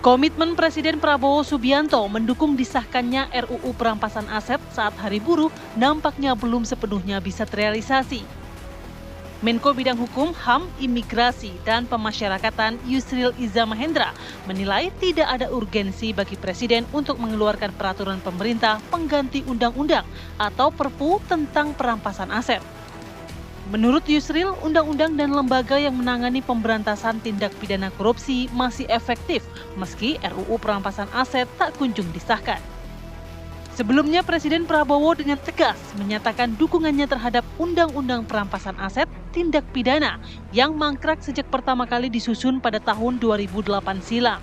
Komitmen Presiden Prabowo Subianto mendukung disahkannya RUU perampasan aset saat Hari Buruh nampaknya belum sepenuhnya bisa terrealisasi. Menko Bidang Hukum, HAM, Imigrasi, dan Pemasyarakatan Yusril Iza Mahendra menilai tidak ada urgensi bagi Presiden untuk mengeluarkan peraturan pemerintah pengganti undang-undang atau Perpu tentang perampasan aset. Menurut Yusril, undang-undang dan lembaga yang menangani pemberantasan tindak pidana korupsi masih efektif meski RUU perampasan aset tak kunjung disahkan. Sebelumnya Presiden Prabowo dengan tegas menyatakan dukungannya terhadap Undang-Undang Perampasan Aset Tindak Pidana yang mangkrak sejak pertama kali disusun pada tahun 2008 silam.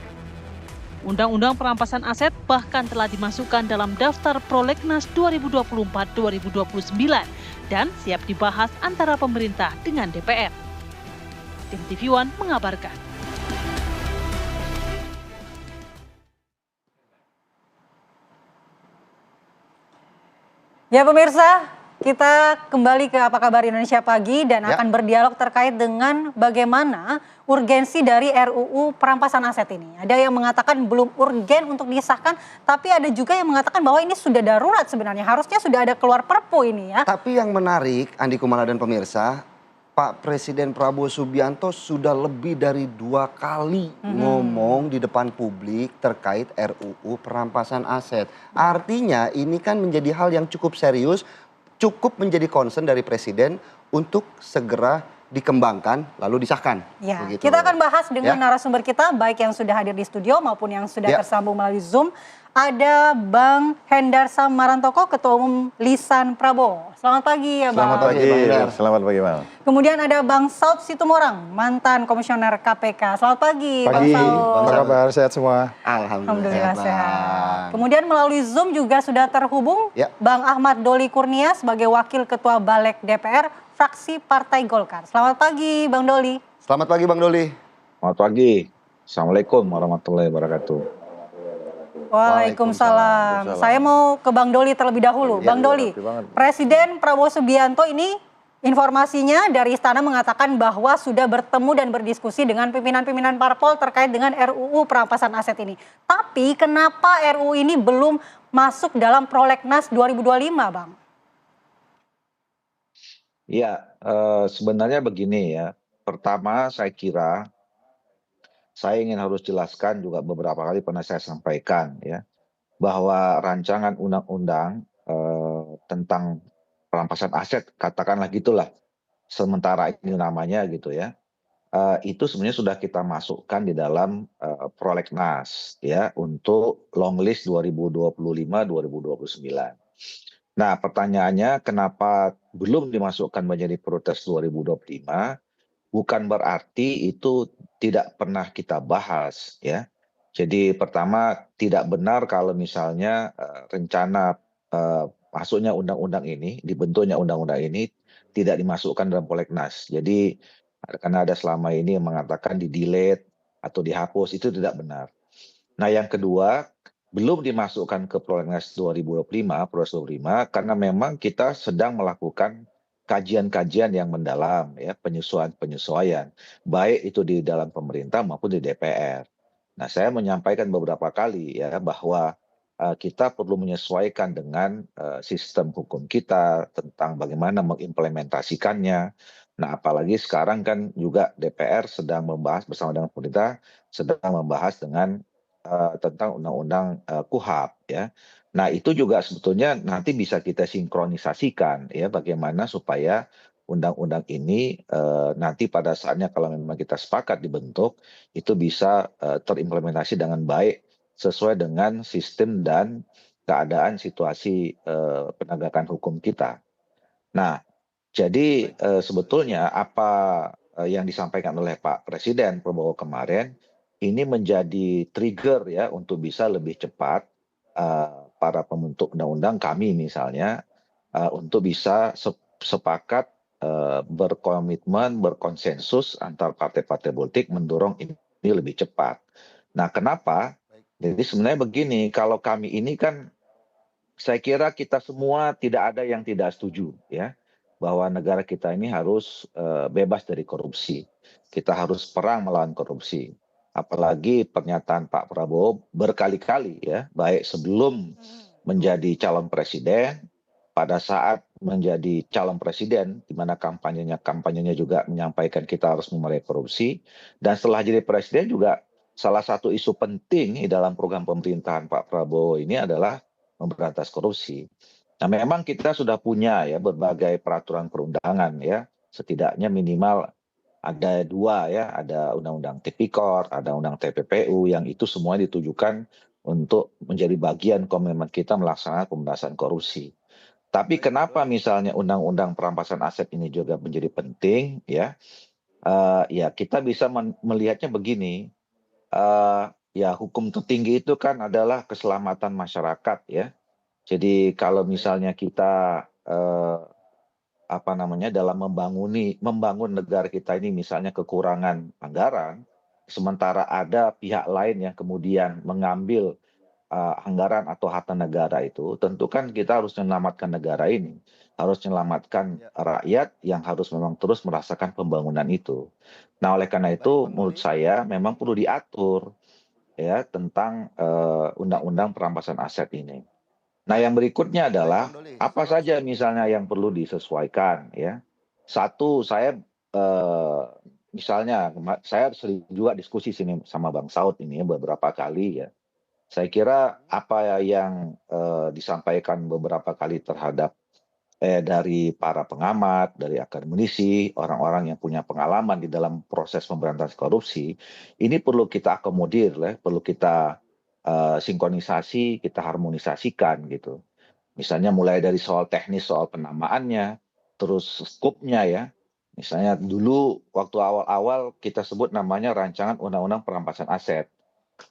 Undang-Undang Perampasan Aset bahkan telah dimasukkan dalam daftar Prolegnas 2024-2029 dan siap dibahas antara pemerintah dengan DPR. Tim TV One mengabarkan. Ya pemirsa, kita kembali ke Apa Kabar Indonesia Pagi dan akan berdialog terkait dengan bagaimana urgensi dari RUU perampasan aset ini. Ada yang mengatakan belum urgen untuk disahkan, tapi ada juga yang mengatakan bahwa ini sudah darurat sebenarnya. Harusnya sudah ada keluar Perpu ini ya. Tapi yang menarik, Andi Kumala dan pemirsa, Pak Presiden Prabowo Subianto sudah lebih dari 2 kali ngomong di depan publik terkait RUU perampasan aset. Artinya ini kan menjadi hal yang cukup serius, cukup menjadi concern dari Presiden untuk segera dikembangkan lalu disahkan. Ya, begitu. kita akan bahas dengan narasumber kita, baik yang sudah hadir di studio maupun yang sudah tersambung melalui Zoom. Ada Bang Hendar Marantoko, Ketua Umum Lisan Prabowo. Selamat pagi ya Bang. Selamat pagi Bang Hendar. Selamat pagi Bang. Kemudian ada Bang Saud Situmorang, mantan Komisioner KPK. Selamat pagi Bang Saud. Apa kabar? Sehat semua? Alhamdulillah sehat. Kemudian melalui Zoom juga sudah terhubung Bang Ahmad Doli Kurnia sebagai Wakil Ketua Balek DPR, fraksi Partai Golkar. Selamat pagi Bang Doli. Selamat pagi Bang Doli. Selamat pagi. Assalamualaikum warahmatullahi wabarakatuh. Waalaikumsalam. Saya mau ke Bang Doli terlebih dahulu. Bang Doli, Presiden Prabowo Subianto ini informasinya dari Istana mengatakan bahwa sudah bertemu dan berdiskusi dengan pimpinan-pimpinan parpol terkait dengan RUU perampasan aset ini. Tapi kenapa RUU ini belum masuk dalam Prolegnas 2025, Bang? Ya, sebenarnya begini ya. Pertama saya kira saya ingin harus jelaskan juga beberapa kali pernah saya sampaikan ya, bahwa rancangan undang-undang tentang perampasan aset, katakanlah gitulah, sementara ini namanya gitu ya, itu sebenarnya sudah kita masukkan di dalam Prolegnas ya untuk long list 2025-2029. Nah pertanyaannya kenapa belum dimasukkan menjadi prioritas 2025? Bukan berarti itu tidak pernah kita bahas ya. Jadi pertama tidak benar kalau misalnya rencana masuknya undang-undang ini, dibentuknya undang-undang ini tidak dimasukkan dalam Prolegnas. Jadi karena ada selama ini yang mengatakan di-delete atau dihapus, itu tidak benar. Nah yang kedua, belum dimasukkan ke Prolegnas 2025 karena memang kita sedang melakukan kajian-kajian yang mendalam ya, penyesuaian-penyesuaian, baik itu di dalam pemerintah maupun di DPR. Nah, saya menyampaikan beberapa kali ya bahwa kita perlu menyesuaikan dengan sistem hukum kita tentang bagaimana mengimplementasikannya. Nah, apalagi sekarang kan juga DPR sedang membahas bersama dengan pemerintah sedang membahas dengan tentang undang-undang KUHP ya. Nah, itu juga sebetulnya nanti bisa kita sinkronisasikan ya bagaimana supaya undang-undang ini nanti pada saatnya kalau memang kita sepakat dibentuk itu bisa terimplementasi dengan baik sesuai dengan sistem dan keadaan situasi penegakan hukum kita. Nah, jadi sebetulnya apa yang disampaikan oleh Pak Presiden Prabowo kemarin ini menjadi trigger ya untuk bisa lebih cepat para pembentuk undang-undang kami misalnya untuk bisa sepakat berkomitmen, berkonsensus antar partai-partai politik mendorong ini lebih cepat. Nah, kenapa? Jadi sebenarnya begini, kalau kami ini kan saya kira kita semua tidak ada yang tidak setuju ya bahwa negara kita ini harus bebas dari korupsi. Kita harus perang melawan korupsi. apalagi pernyataan Pak Prabowo berkali-kali ya, baik sebelum menjadi calon presiden, pada saat menjadi calon presiden, di mana kampanyenya juga menyampaikan kita harus memerangi korupsi, dan setelah jadi presiden juga salah satu isu penting di dalam program pemerintahan Pak Prabowo ini adalah memberantas korupsi. Nah, memang kita sudah punya ya berbagai peraturan perundangan ya, setidaknya minimal ada 2 ya, ada Undang-Undang Tipikor, ada Undang TPPU yang itu semua ditujukan untuk menjadi bagian komitmen kita melaksanakan pemberantasan korupsi. Tapi kenapa misalnya Undang-Undang Perampasan Aset ini juga menjadi penting ya? Ya kita bisa melihatnya begini, ya hukum tertinggi itu kan adalah keselamatan masyarakat ya. Jadi kalau misalnya kita dalam membangun negara kita ini misalnya kekurangan anggaran, sementara ada pihak lain yang kemudian mengambil anggaran atau harta negara itu, tentu kan kita harus menyelamatkan negara ini, harus menyelamatkan rakyat yang harus memang terus merasakan pembangunan itu. Nah, oleh karena itu menurut saya memang perlu diatur ya tentang undang-undang perampasan aset ini. Nah, yang berikutnya adalah apa saja misalnya yang perlu disesuaikan ya. Satu, saya misalnya saya sering juga diskusi sini sama Bang Saud ini beberapa kali ya. Saya kira apa yang disampaikan beberapa kali terhadap dari para pengamat, dari akademisi, orang-orang yang punya pengalaman di dalam proses pemberantasan korupsi, ini perlu kita akomodir, perlu kita sinkronisasi, kita harmonisasikan gitu. Misalnya mulai dari soal teknis, soal penamaannya, terus skupnya ya. Misalnya dulu waktu awal-awal kita sebut namanya rancangan undang-undang perampasan aset.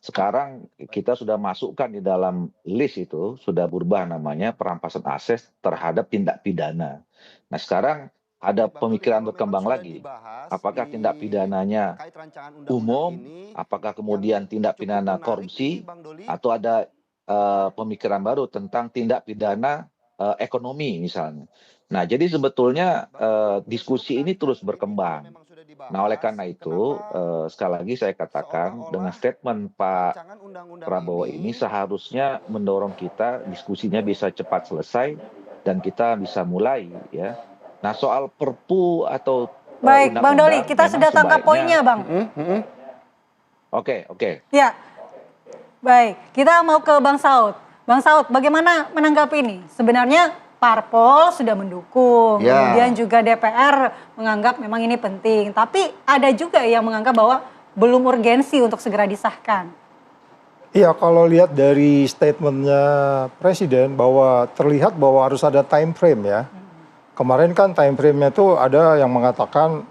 Sekarang kita sudah masukkan di dalam list itu, sudah berubah namanya perampasan aset terhadap tindak pidana. Nah sekarang ada pemikiran berkembang lagi. Apakah tindak pidananya umum, apakah kemudian tindak pidana korupsi, atau ada pemikiran baru tentang tindak pidana ekonomi misalnya. Nah jadi sebetulnya diskusi ini terus berkembang. Nah, oleh karena itu, sekali lagi saya katakan dengan statement Pak Prabowo ini seharusnya mendorong kita diskusinya bisa cepat selesai dan kita bisa mulai ya. Nah, soal Perpu atau baik, Bang Doli, kita sudah tangkap poinnya, Bang. Oke. Ya, baik. Kita mau ke Bang Saud. Bang Saud, bagaimana menanggapi ini? Sebenarnya Parpol sudah mendukung, kemudian juga DPR menganggap memang ini penting. Tapi ada juga yang menganggap bahwa belum urgensi untuk segera disahkan. Iya, kalau lihat dari statementnya Presiden bahwa terlihat bahwa harus ada time frame ya. Kemarin kan time frame-nya itu ada yang mengatakan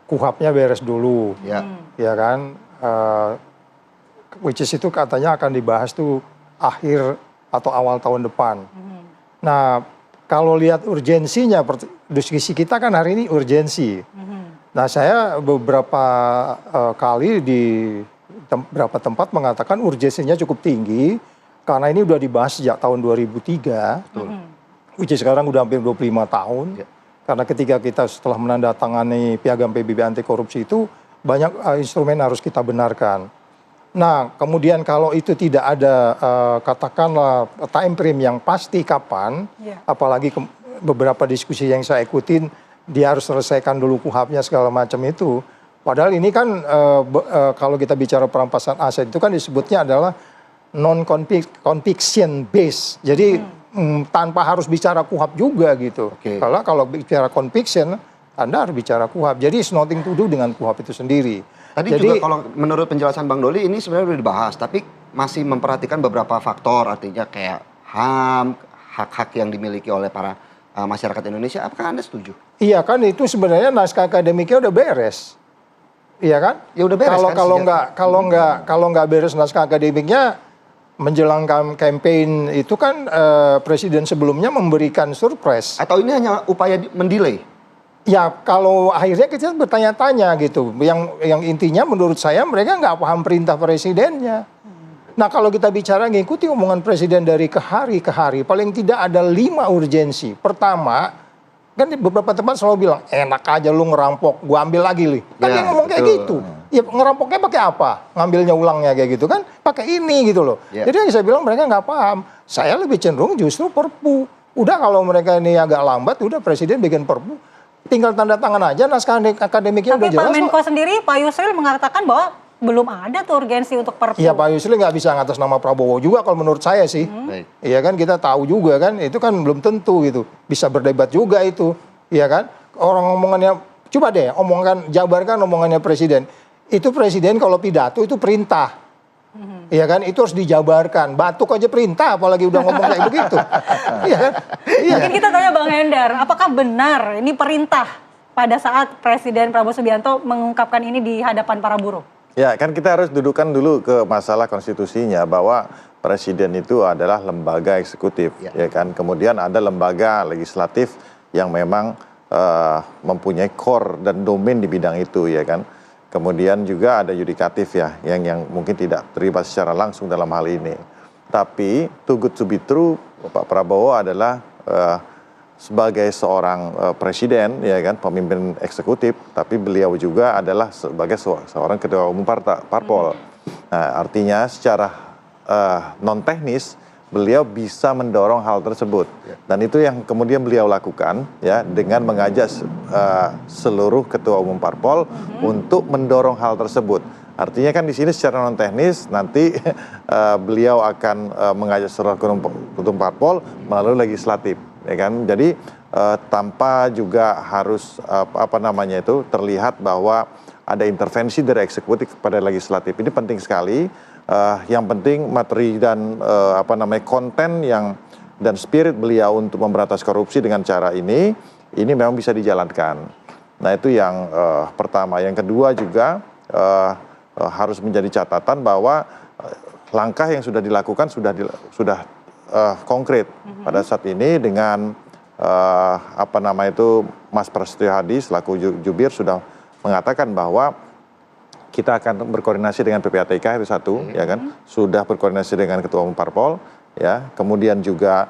KUHP-nya beres dulu, ya kan. Which is itu katanya akan dibahas tuh akhir atau awal tahun depan. Nah, kalau lihat urgensinya, diskusi kita kan hari ini urgensi. Nah, saya beberapa kali di beberapa tempat mengatakan urgensinya cukup tinggi, karena ini udah dibahas sejak tahun 2003, which is sekarang udah hampir 25 tahun. Karena ketika kita setelah menandatangani piagam PBB anti korupsi itu, banyak instrumen harus kita benarkan. Nah, kemudian kalau itu tidak ada katakanlah time frame yang pasti kapan, apalagi beberapa diskusi yang saya ikutin, dia harus selesaikan dulu KUHP-nya segala macam itu. Padahal ini kan kalau kita bicara perampasan aset itu kan disebutnya adalah non-conviction based. Jadi tanpa harus bicara KUHP juga gitu. Kalau bicara conviction, Anda harus bicara KUHP. Jadi it's nothing to do dengan KUHP itu sendiri. Tadi juga kalau menurut penjelasan Bang Doli ini sebenarnya sudah dibahas, tapi masih memperhatikan beberapa faktor, artinya kayak HAM, hak-hak yang dimiliki oleh para masyarakat Indonesia. Apakah Anda setuju? Iya kan, itu sebenarnya naskah akademiknya udah beres, iya kan? Ya udah beres. Kalau nggak beres naskah akademiknya menjelang campaign itu kan presiden sebelumnya memberikan surprise. Atau ini hanya upaya mendelay? Ya kalau akhirnya kita bertanya-tanya gitu, yang intinya menurut saya mereka nggak paham perintah presidennya. Nah kalau kita bicara ngikuti omongan presiden dari ke hari, paling tidak ada 5 urgensi. Pertama, kan beberapa tempat selalu bilang, enak aja lu ngerampok, gua ambil lagi li. Kan dia ngomong kayak gitu. Ya ngerampoknya pakai apa? Ngambilnya ulangnya kayak gitu kan? Pakai ini gitu loh. Yeah. Jadi saya bilang mereka nggak paham. Saya lebih cenderung justru perpu. Udah kalau mereka ini agak lambat, udah presiden bikin perpu. Tinggal tanda tangan aja naskah akademiknya udah Tapi jelas Pak Menko kok. sendiri, Pak Yusril mengatakan bahwa belum ada tuh urgensi untuk perpu. Iya Pak Yusril nggak bisa ngatas nama Prabowo juga kalau menurut saya sih. Baik. Iya kan kita tahu juga kan itu kan belum tentu gitu. Bisa berdebat juga itu. Iya kan? Orang omongannya, coba deh jabarkan omongannya presiden. Itu presiden kalau pidato itu perintah. Iya kan? Itu harus dijabarkan. Batuk aja perintah apalagi udah ngomong kayak begitu. Iya kan? Iya. Mungkin kita tanya Bang Hendar, apakah benar ini perintah pada saat Presiden Prabowo Subianto mengungkapkan ini di hadapan para buruh? Ya, kan kita harus dudukan dulu ke masalah konstitusinya bahwa presiden itu adalah lembaga eksekutif, ya kan. Kemudian ada lembaga legislatif yang memang mempunyai core dan domain di bidang itu, ya kan. Kemudian juga ada yudikatif ya, yang mungkin tidak terlibat secara langsung dalam hal ini. Tapi too good to be true, Pak Prabowo adalah sebagai seorang presiden, ya kan, pemimpin eksekutif, tapi beliau juga adalah sebagai seorang ketua umum parpol. Nah, artinya secara non teknis beliau bisa mendorong hal tersebut, dan itu yang kemudian beliau lakukan, ya, dengan mengajak seluruh ketua umum parpol untuk mendorong hal tersebut. Artinya kan di sini secara non teknis nanti beliau akan mengajak seluruh ketua umum parpol melalui legislatif. Ya kan, jadi tanpa juga harus terlihat bahwa ada intervensi dari eksekutif kepada legislatif. Ini penting sekali. Yang penting materi dan konten dan spirit beliau untuk memberantas korupsi dengan cara ini memang bisa dijalankan. Nah itu yang pertama. Yang kedua juga harus menjadi catatan bahwa langkah yang sudah dilakukan sudah konkret pada saat ini dengan Mas Prasetyo Hadi selaku jubir sudah mengatakan bahwa kita akan berkoordinasi dengan PPATK itu satu, ya kan, sudah berkoordinasi dengan ketua umum parpol, ya, kemudian juga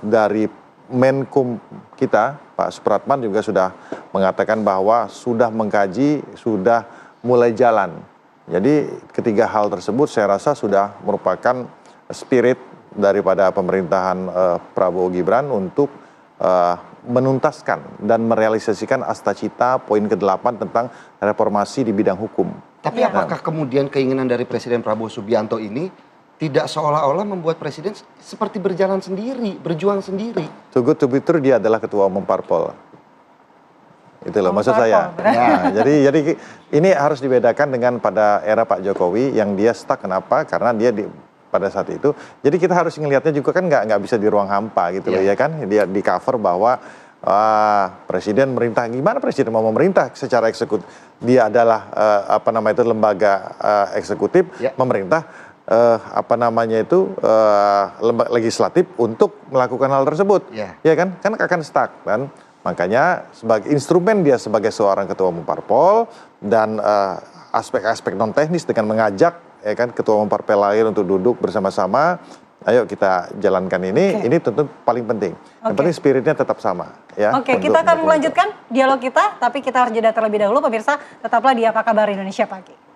dari Menkum kita Pak Supratman juga sudah mengatakan bahwa sudah mengkaji, sudah mulai jalan. Jadi ketiga hal tersebut saya rasa sudah merupakan spirit daripada pemerintahan Prabowo Gibran untuk menuntaskan dan merealisasikan Astacita poin ke-8 tentang reformasi di bidang hukum. Tapi apakah kemudian keinginan dari Presiden Prabowo Subianto ini tidak seolah-olah membuat Presiden seperti berjalan sendiri, berjuang sendiri? To good to be true, dia adalah ketua umum parpol. Itu loh maksud saya. Nah, jadi ini harus dibedakan dengan pada era Pak Jokowi yang dia stuck. Kenapa? Karena dia pada saat itu. Jadi kita harus ngelihatnya juga kan nggak bisa di ruang hampa gitu loh, ya kan. Dia di cover bahwa presiden merintah. Gimana presiden mau memerintah secara eksekutif? Dia adalah lembaga eksekutif, memerintah legislatif untuk melakukan hal tersebut. Ya kan akan stuck kan. Makanya sebagai instrumen dia sebagai seorang ketua umum parpol dan aspek-aspek non teknis dengan mengajak, ya kan, ketua umum parpol lain untuk duduk bersama-sama, ayo kita jalankan ini tentu paling penting. Yang penting spiritnya tetap sama, ya. Oke, kita akan melanjutkan dialog kita, tapi kita harus jeda terlebih dahulu, pemirsa. Tetaplah di Apa Kabar Indonesia Pagi.